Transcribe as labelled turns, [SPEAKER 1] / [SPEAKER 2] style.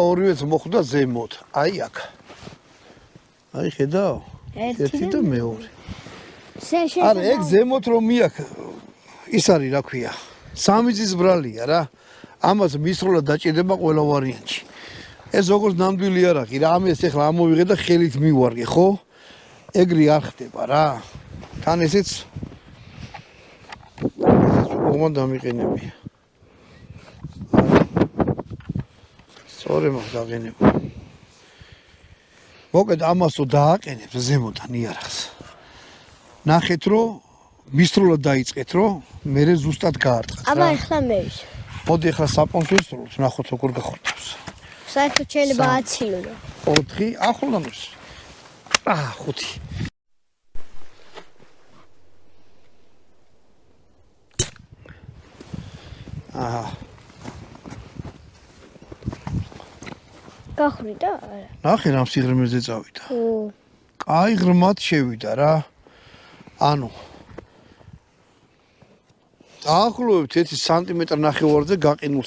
[SPEAKER 1] ორივეც მოხვდა ზემოთ. აი აქ. აი ხედავ? ერთი და მეორე. არა, ეგ ზემოთ რომ მიაქ ის არის რა ქვია. სამი ძის ბრალია რა. ამას მისროლად დაჭირდება ყველა ვარიანტში. ეს როგორც ნამდვილი არახი რა, ამას ახლა ამოვიღე და ხელით მივარგე, ხო? ეგრე არ ხდება რა. თან ესეც უბრალოდ დამიყენებია. სწორი მაგ დაგენებ. მოკედ ამას თუ დააყენებ ზემოდან იარაღს. ნახეთ რომ მისროლად დაიწყეთ რომ მე ზუსტად გაარტყათ რა.
[SPEAKER 2] აბა ახლა მევის.
[SPEAKER 1] მოდი ახლა საპონს ვისროლოთ, ნახოთ როგორ გახურავს.
[SPEAKER 2] საერთოდ შეიძლება აცილო.
[SPEAKER 1] 4 ახლონოს. 5. აჰა.
[SPEAKER 2] გახვრიდა არა?
[SPEAKER 1] ნახე რამ სიღრმეზე წავიდა.
[SPEAKER 2] ხო.
[SPEAKER 1] კაი ღრმად შევიდა რა. ანუ დაახლოებით 1 სანტიმეტრი ნახევარზე გაყინულ